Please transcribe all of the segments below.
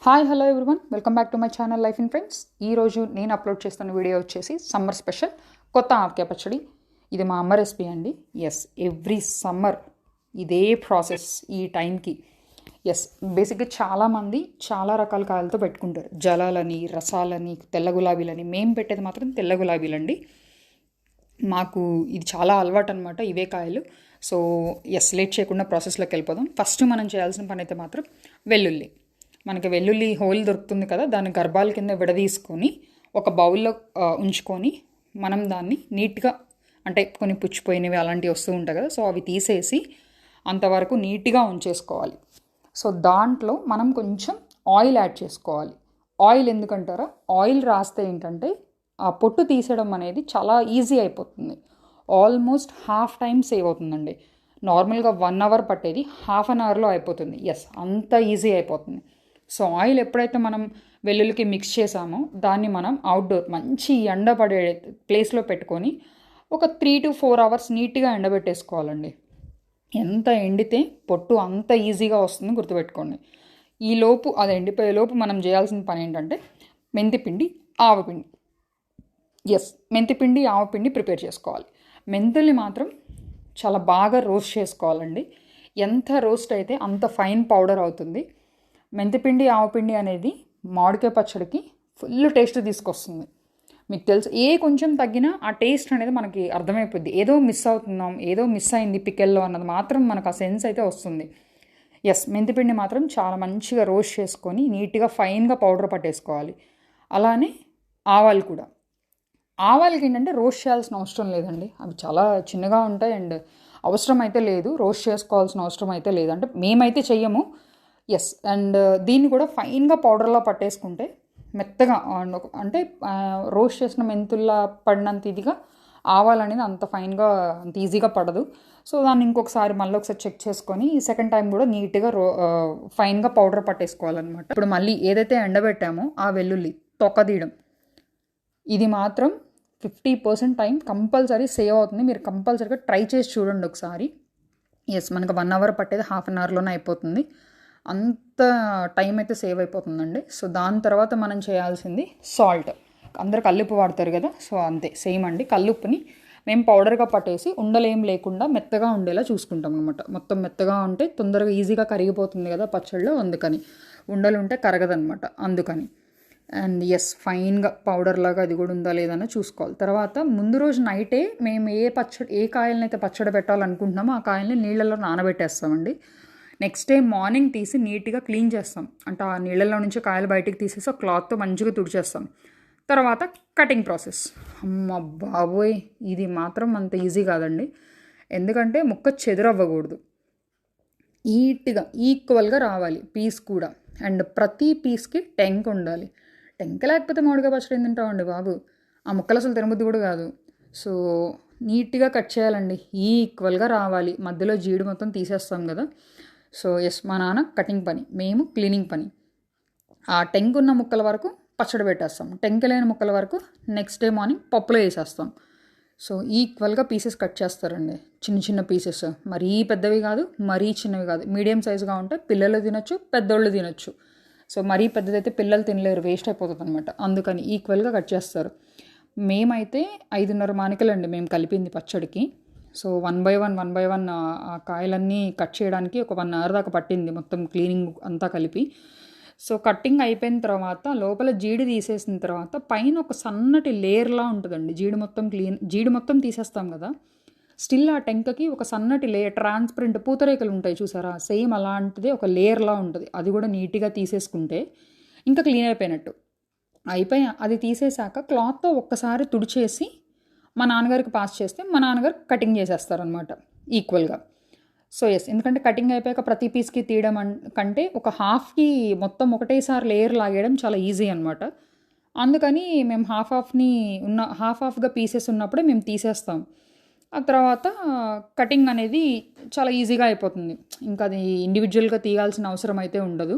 Hi hello everyone, welcome back to my channel life in friends. ఈరోజు నేను upload చేస్తున్న video వచ్చేసి summer special కొత్త ఆవకాయ పచ్చడి. ఇది మా అమ్మ రెసిపీ అండి. ఎస్, ఎవ్రీ సమ్మర్ ఇదే ప్రాసెస్ ఈ టైంకి. ఎస్, బేసిక్గా చాలామంది చాలా రకాల కాయలతో పెట్టుకుంటారు. జలాలని, రసాలని, తెల్ల గులాబీలని. మేము పెట్టేది మాత్రం తెల్ల గులాబీలండి. మాకు ఇది చాలా అలవాటు అనమాట ఇవే కాయలు. సో ఎస్, లేట్ చేయకుండా ప్రాసెస్లోకి వెళ్ళిపోదాం. ఫస్ట్ మనం చేయాల్సిన పని అయితే మాత్రం వెల్లుల్లి. మనకి వెల్లుల్లి హోల్ దొరుకుతుంది కదా, దాన్ని గర్భాల కింద విడదీసుకొని ఒక బౌల్లో ఉంచుకొని మనం దాన్ని నీట్గా, అంటే కొన్ని పుచ్చిపోయినవి అలాంటివి వస్తూ ఉంటాయి కదా, సో అవి తీసేసి అంతవరకు నీట్గా ఉంచేసుకోవాలి. సో దాంట్లో మనం కొంచెం ఆయిల్ యాడ్ చేసుకోవాలి. ఆయిల్ ఎందుకంటారా, ఆయిల్ రాస్తే ఏంటంటే ఆ పొట్టు తీసేయడం అనేది చాలా ఈజీ అయిపోతుంది. ఆల్మోస్ట్ హాఫ్ టైం సేవ్ అవుతుందండి. నార్మల్గా 1 అవర్ పట్టేది హాఫ్ అన్ అవర్లో అయిపోతుంది. ఎస్, అంత ఈజీ అయిపోతుంది. సో ఆయిల్ ఎప్పుడైతే మనం వెల్లుల్లికి మిక్స్ చేసామో దాన్ని మనం అవుట్డోర్ మంచి ఎండపడే ప్లేస్లో పెట్టుకొని ఒక 3 to 4 అవర్స్ నీట్గా ఎండబెట్టేసుకోవాలండి. ఎంత ఎండితే పొట్టు అంత ఈజీగా వస్తుంది, గుర్తుపెట్టుకోండి. ఈలోపు అది ఎండిపోయేలోపు మనం చేయాల్సిన పని ఏంటంటే మెంతిపిండి, ఆవపిండి. ఎస్, మెంతిపిండి, ఆవపిండి ప్రిపేర్ చేసుకోవాలి. మెంతుల్ని మాత్రం చాలా బాగా రోస్ట్ చేసుకోవాలండి. ఎంత రోస్ట్ అయితే అంత ఫైన్ పౌడర్ అవుతుంది. మెంతిపిండి, ఆవపిండి అనేది మామిడికాయ పచ్చడికి ఫుల్ టేస్ట్ తీసుకొస్తుంది. మీకు తెలుసు, కొంచెం తగ్గినా ఆ టేస్ట్ అనేది మనకి అర్థమైపోద్ది. ఏదో మిస్ అవుతున్నాం, ఏదో మిస్ అయింది పికెల్లో అన్నది మాత్రం మనకు ఆ సెన్స్ అయితే వస్తుంది. ఎస్, మెంతిపిండి మాత్రం చాలా మంచిగా రోస్ట్ చేసుకొని నీట్గా ఫైన్గా పౌడర్ పట్టేసుకోవాలి. అలానే ఆవాలు కూడా. ఆవాలకి ఏంటంటే రోస్ట్ చేయాల్సిన అవసరం లేదండి, అవి చాలా చిన్నగా ఉంటాయి అండ్ అవసరం అయితే లేదు, రోస్ట్ చేసుకోవాల్సిన అవసరం అయితే లేదు. అంటే మేమైతే చెయ్యము. ఎస్, అండ్ దీన్ని కూడా ఫైన్గా పౌడర్లా పట్టేసుకుంటే మెత్తగా, అంటే రోస్ట్ చేసిన మెంతుల్లా పడినంత ఇదిగా ఆవాలనేది అంత ఫైన్గా, అంత ఈజీగా పడదు. సో దాన్ని ఇంకొకసారి మళ్ళీ ఒకసారి చెక్ చేసుకొని సెకండ్ టైం కూడా నీట్గా ఫైన్గా పౌడర్ పట్టేసుకోవాలన్నమాట. ఇప్పుడు మళ్ళీ ఏదైతే ఎండబెట్టామో ఆ వెల్లుల్లి తొక్కదీయడం, ఇది మాత్రం 50% టైం కంపల్సరీ సేవ్ అవుతుంది. మీరు కంపల్సరీగా ట్రై చేసి చూడండి ఒకసారి. ఎస్, మనకు 1 అవర్ పట్టేది హాఫ్ అన్ అవర్లోనే అయిపోతుంది. అంత టైం అయితే సేవ్ అయిపోతుందండి. సో దాని తర్వాత మనం చేయాల్సింది సాల్ట్. అందరు కల్లుప్పు వాడతారు కదా, సో అంతే సేమ్ అండి. కల్లుప్పుని మేము పౌడర్గా పట్టేసి ఉండలేం లేకుండా మెత్తగా ఉండేలా చూసుకుంటాం అనమాట. మొత్తం మెత్తగా ఉంటే తొందరగా ఈజీగా కరిగిపోతుంది కదా పచ్చళ్ళు, అందుకని. ఉండలు ఉంటే కరగదనమాట, అందుకని. అండ్ ఎస్, ఫైన్గా పౌడర్ లాగా అది కూడా ఉందా లేదన్నా చూసుకోవాలి. తర్వాత ముందు రోజు నైటే మేము ఏ కాయలనైతే పచ్చడి పెట్టాలనుకుంటున్నామో ఆ కాయల్ని నీళ్ళల్లో నానబెట్టేస్తామండి. నెక్స్ట్ డే మార్నింగ్ తీసి నీట్గా క్లీన్ చేస్తాం. అంటే ఆ నీళ్ళల్లో నుంచి కాయలు బయటికి తీసేసి ఒక క్లాత్తో మంచిగా తుడిచేస్తాం. తర్వాత కటింగ్ ప్రాసెస్. అమ్మ బాబోయ్, ఇది మాత్రం అంత ఈజీ కాదండి. ఎందుకంటే ముక్క చెదురవ్వకూడదు, నీట్గా ఈక్వల్గా రావాలి పీస్ కూడా. అండ్ ప్రతి పీస్కి టెంక్ ఉండాలి. టెంక లేకపోతే మామిడికాయ పచ్చడి ఏం తింటామండి బాబు, ఆ ముక్కలు అసలు తినబుద్ధి కూడా కాదు. సో నీట్గా కట్ చేయాలండి, ఈక్వల్గా రావాలి. మధ్యలో జీడి మొత్తం తీసేస్తాం కదా. సో ఎస్, మా నాన్న కటింగ్ పని, మేము క్లీనింగ్ పని. ఆ టెంక్ ఉన్న ముక్కల వరకు పచ్చడి పెట్టేస్తాం, టెంక్ లేని ముక్కల వరకు నెక్స్ట్ డే మార్నింగ్ పప్పులో వేసేస్తాం. సో ఈక్వల్గా పీసెస్ కట్ చేస్తారండి, చిన్న చిన్న పీసెస్. మరీ పెద్దవి కాదు, మరీ చిన్నవి కాదు, మీడియం సైజుగా ఉంటే పిల్లలు తినొచ్చు, పెద్దోళ్ళు తినొచ్చు. సో మరీ పెద్దదైతే పిల్లలు తినలేరు, వేస్ట్ అయిపోతుంది అనమాట. అందుకని ఈక్వల్గా కట్ చేస్తారు. మేమైతే 5.5 మానికలండి మేము కలిపింది పచ్చడికి. సో 1 by 1 ఆ కాయలన్నీ కట్ చేయడానికి ఒక 1 అవర్ దాకా పట్టింది, మొత్తం క్లీనింగ్ అంతా కలిపి. సో కట్టింగ్ అయిపోయిన తర్వాత లోపల జీడి తీసేసిన తర్వాత పైన ఒక సన్నటి లేయర్లా ఉంటుందండి. జీడి మొత్తం తీసేస్తాం కదా, స్టిల్ ఆ టెంకకి ఒక సన్నటి లేయర్, ట్రాన్స్పరెంట్ పూతరేకలు ఉంటాయి చూసారా, సేమ్ అలాంటిది ఒక లేయర్లా ఉంటుంది. అది కూడా నీట్గా తీసేసుకుంటే ఇంకా క్లీన్ అయిపోయినట్టు. అది తీసేశాక క్లాత్తో ఒక్కసారి తుడిచేసి మా నాన్నగారికి పాస్ చేస్తే మా నాన్నగారు కటింగ్ చేసేస్తారనమాట ఈక్వల్గా. సో ఎస్, ఎందుకంటే కటింగ్ అయిపోయాక ప్రతి పీస్కి తీయడం కంటే ఒక హాఫ్కి మొత్తం ఒకటేసారి లేయర్ లాగేయడం చాలా ఈజీ అనమాట. అందుకని మేము హాఫ్గా పీసెస్ ఉన్నప్పుడే మేము తీసేస్తాం. ఆ తర్వాత కటింగ్ అనేది చాలా ఈజీగా అయిపోతుంది. ఇంకా అది ఇండివిజువల్గా తీయాల్సిన అవసరం అయితే ఉండదు.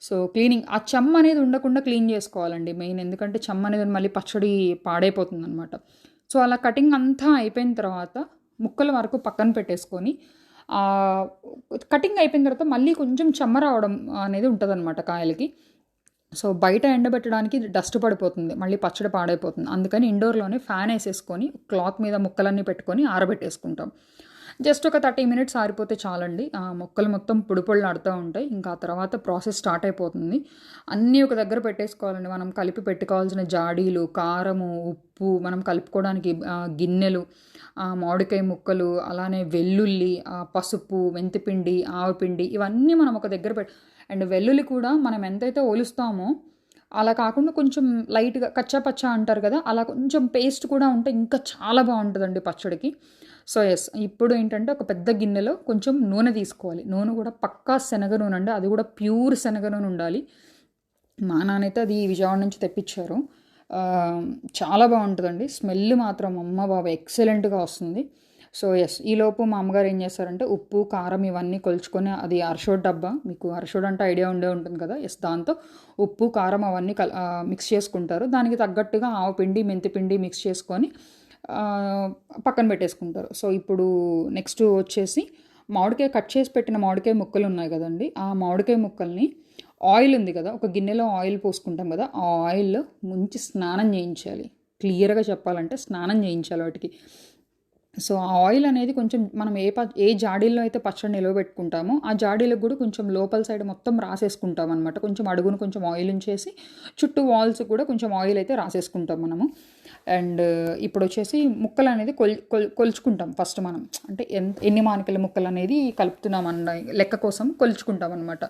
సో క్లీనింగ్, ఆ చెమ్మ అనేది ఉండకుండా క్లీన్ చేసుకోవాలండి మెయిన్, ఎందుకంటే చెమ్మ అనేది మళ్ళీ పచ్చడి పాడైపోతుంది అనమాట. సో అలా కటింగ్ అంతా అయిపోయిన తర్వాత ముక్కల వరకు పక్కన పెట్టేసుకొని కటింగ్ అయిపోయిన తర్వాత మళ్ళీ కొంచెం చెమ్మ రావడం అనేది ఉంటుంది అనమాట కాయలకి. సో బయట ఎండబెట్టడానికి డస్ట్ పడిపోతుంది, మళ్ళీ పచ్చడి పాడైపోతుంది. అందుకని ఇండోర్లోనే ఫ్యాన్ వేసేసుకొని క్లాత్ మీద ముక్కలన్నీ పెట్టుకొని ఆరబెట్టేసుకుంటాం. జస్ట్ ఒక 30 మినిట్స్ ఆరిపోతే చాలండి. ఆ ముక్కలు మొత్తం పొడి ఆడుతూ ఉంటాయి. ఇంకా ఆ తర్వాత ప్రాసెస్ స్టార్ట్ అయిపోతుంది. అన్నీ ఒక దగ్గర పెట్టేసుకోవాలండి. మనం కలిపి పెట్టుకోవాల్సిన జాడీలు, కారము, ఉప్పు, మనం కలుపుకోవడానికి గిన్నెలు, మామిడికాయ ముక్కలు, అలానే వెల్లుల్లి, పసుపు, మెంతిపిండి, ఆవపిండి, ఇవన్నీ మనం ఒక దగ్గర అండ్ వెల్లుల్లి కూడా మనం ఎంతైతే ఒలుస్తామో అలా కాకుండా కొంచెం లైట్గా కచ్చా పచ్చా అంటారు కదా, అలా కొంచెం పేస్ట్ కూడా ఉంటే ఇంకా చాలా బాగుంటుందండి పచ్చడికి. సో ఎస్, ఇప్పుడు ఏంటంటే ఒక పెద్ద గిన్నెలో కొంచెం నూనె తీసుకోవాలి. నూనె కూడా పక్కా శనగ నూనె అండి, అది కూడా ప్యూర్ శనగ నూనె ఉండాలి. మా నాన్నైతే అది విజయవాడ నుంచి తెప్పించారు. చాలా బాగుంటుందండి. స్మెల్ మాత్రం అమ్మ బాబా ఎక్సలెంట్గా వస్తుంది. సో ఎస్, ఈలోపు మా అమ్మగారు ఏం చేస్తారంటే ఉప్పు, కారం ఇవన్నీ కొలుచుకొని, అది అరషోడ్ డబ్బా, మీకు అరషోడ్ అంటే ఐడియా ఉండే ఉంటుంది కదా. ఎస్, దాంతో ఉప్పు, కారం అవన్నీ మిక్స్ చేసుకుంటారు. దానికి తగ్గట్టుగా ఆవపిండి, మెంతిపిండి మిక్స్ చేసుకొని పక్కన పెట్టేసుకుంటారు. సో ఇప్పుడు నెక్స్ట్ వచ్చేసి మామిడికాయ కట్ చేసి పెట్టిన మామిడికాయ ముక్కలు ఉన్నాయి కదండి, ఆ మామిడికాయ ముక్కల్ని ఆయిల్ ఉంది కదా, ఒక గిన్నెలో ఆయిల్ పోసుకుంటాం కదా, ఆ ఆయిల్లో ముంచి స్నానం చేయించాలి. క్లియర్గా చెప్పాలంటే స్నానం చేయించాలి వాటికి. సో ఆ ఆయిల్ అనేది కొంచెం మనం ఏ జాడీల్లో అయితే పచ్చడి నిలవబెట్టుకుంటామో ఆ జాడీలకు కూడా కొంచెం లోపల సైడ్ మొత్తం రాసేసుకుంటాం అనమాట. కొంచెం అడుగును కొంచెం ఆయిల్ ఉంచేసి చుట్టూ వాల్స్ కూడా కొంచెం ఆయిల్ అయితే రాసేసుకుంటాం మనము. అండ్ ఇప్పుడు వచ్చేసి ముక్కలు అనేది కొలుచుకుంటాం ఫస్ట్ మనం, అంటే ఎన్ని మానికల ముక్కలు అనేది కలుపుతున్నాం అన్న లెక్క కోసం కొలుచుకుంటాం అనమాట.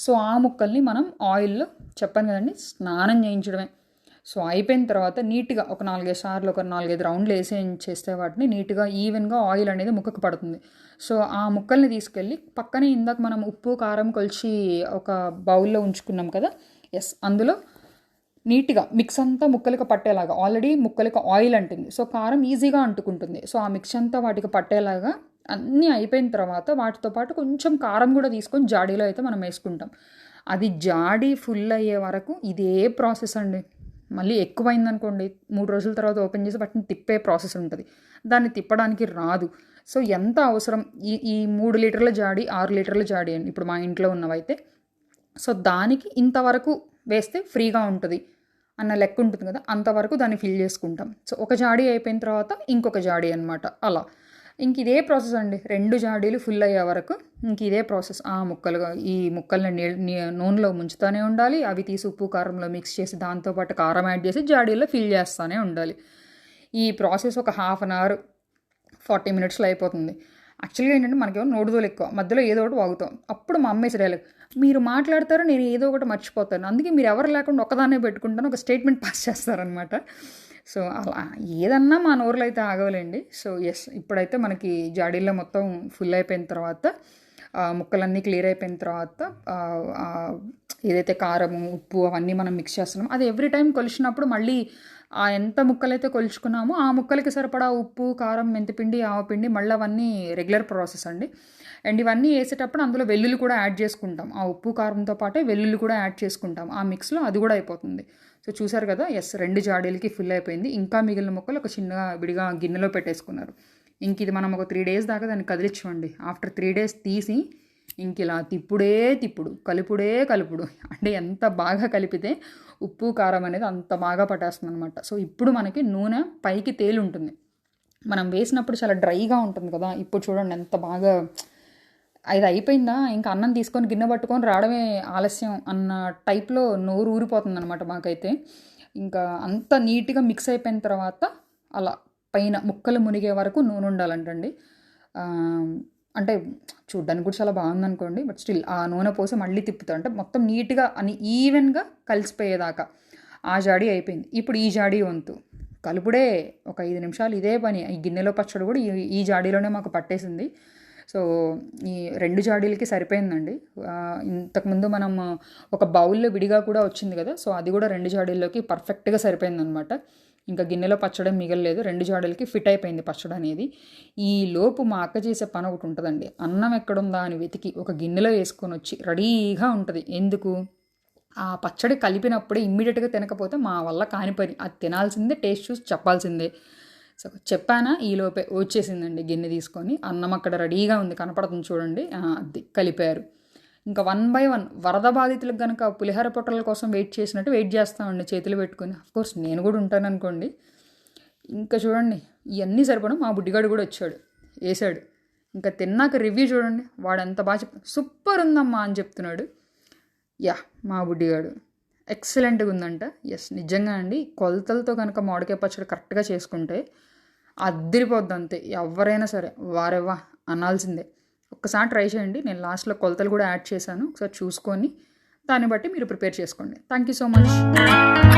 సో ఆ ముక్కల్ని మనం ఆయిల్లో చెప్పాను కదండి స్నానం చేయించడమే. సో అయిపోయిన తర్వాత నీట్గా ఒక 4-5 సార్లు ఒక 4-5 రౌండ్లు చేస్తే వాటిని నీట్గా ఈవెన్గా ఆయిల్ అనేది ముక్కకు పడుతుంది. సో ఆ ముక్కల్ని తీసుకెళ్ళి పక్కనే ఇందాక మనం ఉప్పు, కారం కొలిచి ఒక బౌల్లో ఉంచుకున్నాం కదా, ఎస్, అందులో నీట్గా మిక్స్ అంతా ముక్కలకి పట్టేలాగా, ఆల్రెడీ ముక్కలకి ఆయిల్ అంటుంది, సో కారం ఈజీగా అంటుకుంటుంది. సో ఆ మిక్స్ అంతా వాటికి పట్టేలాగా అన్నీ అయిపోయిన తర్వాత వాటితో పాటు కొంచెం కారం కూడా తీసుకొని జాడీలో అయితే మనం వేసుకుంటాం. అది జాడీ ఫుల్ అయ్యే వరకు ఇదే ప్రాసెస్ అండి. మళ్ళీ ఎక్కువైందనుకోండి 3 రోజుల తర్వాత ఓపెన్ చేసి వాటిని తిప్పే ప్రాసెస్ ఉంటుంది, దాన్ని తిప్పడానికి రాదు. సో ఎంత అవసరం, ఈ 3 లీటర్ల జాడీ 6 లీటర్ల జాడీ అండి ఇప్పుడు మా ఇంట్లో ఉన్నవైతే. సో దానికి ఇంతవరకు వేస్తే ఫ్రీగా ఉంటుంది అన్న లెక్క ఉంటుంది కదా, అంతవరకు దాన్ని ఫిల్ చేసుకుంటాం. సో ఒక జాడీ అయిపోయిన తర్వాత ఇంకొక జాడీ అనమాట. అలా ఇంక ఇదే ప్రాసెస్ అండి, 2 జాడీలు ఫుల్ అయ్యే వరకు ఇంక ఇదే ప్రాసెస్. ఈ ముక్కల్ని నూనెలో ముంచుతూనే ఉండాలి. అవి తీసి ఉప్పు, కారంలో మిక్స్ చేసి దాంతోపాటు కారం యాడ్ చేసి జాడీలో ఫిల్ చేస్తూనే ఉండాలి. ఈ ప్రాసెస్ ఒక 1/2 అవర్ 40 మినిట్స్లో అయిపోతుంది. యాక్చువల్గా ఏంటంటే మనకేమో నోడుదోలు ఎక్కువ, మధ్యలో ఏదో ఒకటి వాగుతాం. అప్పుడు మా అమ్మేసి డైలాగ్, మీరు మాట్లాడతారో నేను ఏదో ఒకటి మర్చిపోతాను, అందుకే మీరు ఎవరు లేకుండా ఒక్కదాన్నే పెట్టుకుంటాను, ఒక స్టేట్మెంట్ పాస్ చేస్తారనమాట. సో అలా ఏదన్నా మా నోరులో అయితే ఆగవలేండి. సో ఎస్, ఇప్పుడైతే మనకి జాడీల్లో మొత్తం ఫుల్ అయిపోయిన తర్వాత, ముక్కలన్నీ క్లియర్ అయిపోయిన తర్వాత ఏదైతే కారము, ఉప్పు అవన్నీ మనం మిక్స్ చేస్తున్నాం, అది ఎవ్రీ టైం కొలిచినప్పుడు మళ్ళీ ఎంత ముక్కలైతే కొలుచుకున్నామో ఆ ముక్కలకి సరిపడా ఉప్పు, కారం, మెంతిపిండి, ఆవపిండి మళ్ళీ అవన్నీ రెగ్యులర్ ప్రాసెస్ అండి. అండ్ ఇవన్నీ వేసేటప్పుడు అందులో వెల్లుల్లి కూడా యాడ్ చేసుకుంటాం. ఆ ఉప్పు కారంతో పాటే వెల్లుల్లి కూడా యాడ్ చేసుకుంటాం ఆ మిక్స్లో, అది కూడా అయిపోతుంది. సో చూసారు కదా, ఎస్, 2 జాడీలకి ఫుల్ అయిపోయింది. ఇంకా మిగిలిన ముక్కలు ఒక చిన్నగా విడిగా గిన్నెలో పెట్టేసుకున్నారు. ఇంక ఇది మనం ఒక 3 డేస్ దాకా దాన్ని కదిలించమండి. ఆఫ్టర్ 3 డేస్ తీసి ఇంక ఇలా కలుపుడు అంటే ఎంత బాగా కలిపితే ఉప్పు, కారం అనేది అంత బాగా పట్టేస్తుంది అనమాట. సో ఇప్పుడు మనకి నూనె పైకి తేలి ఉంటుంది. మనం వేసినప్పుడు చాలా డ్రైగా ఉంటుంది కదా, ఇప్పుడు చూడండి ఎంత బాగా అది అయిపోయిందా, ఇంకా అన్నం తీసుకొని గిన్నె పట్టుకొని రావడమే ఆలస్యం అన్న టైప్లో నోరు ఊరిపోతుంది అనమాట మాకైతే. ఇంకా అంత నీట్గా మిక్స్ అయిపోయిన తర్వాత అలా పైన ముక్కలు మునిగే వరకు నూనె ఉండాలంటండి. అంటే చూడ్డానికి కూడా చాలా బాగుందనుకోండి, బట్ స్టిల్ ఆ నూనె పోసి మళ్ళీ తిప్పుతా, అంటే మొత్తం నీట్గా అని ఈవెన్గా కలిసిపోయేదాకా. ఆ జాడీ అయిపోయింది. ఇప్పుడు ఈ జాడీ వంతు కలుపుడే ఒక 5 నిమిషాలు ఇదే పని. ఈ గిన్నెలో పచ్చడి కూడా ఈ జాడీలోనే మాకు పట్టేసింది. సో ఈ 2 జాడీలకి సరిపోయిందండి. ఇంతకుముందు మనం ఒక బౌల్లో విడిగా కూడా వచ్చింది కదా, సో అది కూడా 2 జాడీల్లోకి పర్ఫెక్ట్గా సరిపోయిందనమాట. ఇంకా గిన్నెలో పచ్చడి మిగలలేదు, 2 జాడీలకి ఫిట్ అయిపోయింది పచ్చడి అనేది. ఈ లోపు మా అక్క చేసే పని ఒకటి ఉంటుందండి, అన్నం ఎక్కడుందా అని వెతికి ఒక గిన్నెలో వేసుకొని వచ్చి రెడీగా ఉంటుంది. ఎందుకు, ఆ పచ్చడి కలిపినప్పుడే ఇమ్మీడియట్గా తినకపోతే మా వల్ల కాని పని, అది తినాల్సిందే, టేస్ట్ చూసి చెప్పాల్సిందే. సో చెప్పానా, ఈలోపే వచ్చేసిందండి గిన్నె తీసుకొని. అన్నం అక్కడ రెడీగా ఉంది, కనపడుతుంది చూడండి, అది కలిపారు. ఇంకా 1 బై 1 వరద బాధితులకు కనుక పులిహోర పొట్టల కోసం వెయిట్ చేసినట్టు వెయిట్ చేస్తామండి చేతులు పెట్టుకుని. కోర్స్ నేను కూడా ఉంటాను అనుకోండి. ఇంకా చూడండి ఇవన్నీ సరిపడం మా బుడ్డిగాడు కూడా వచ్చాడు, వేసాడు. ఇంకా తిన్నాక రివ్యూ చూడండి, వాడు ఎంత బాగా సూపర్ ఉందమ్మా అని చెప్తున్నాడు. యా, మా బుడ్డిగాడు ఎక్సలెంట్గా ఉందంట. ఎస్, నిజంగా అండి. కొలతలతో కనుక మామిడికాయ పచ్చడి కరెక్ట్గా చేసుకుంటే అద్దరిపోద్ది అంతే. ఎవరైనా సరే వారెవ్వా అనాల్సిందే. ఒక్కసారి ట్రై చేయండి. నేను లాస్ట్లో కొలతలు కూడా యాడ్ చేశాను, ఒకసారి చూసుకొని దాన్ని బట్టి మీరు ప్రిపేర్ చేసుకోండి. Thank you so much.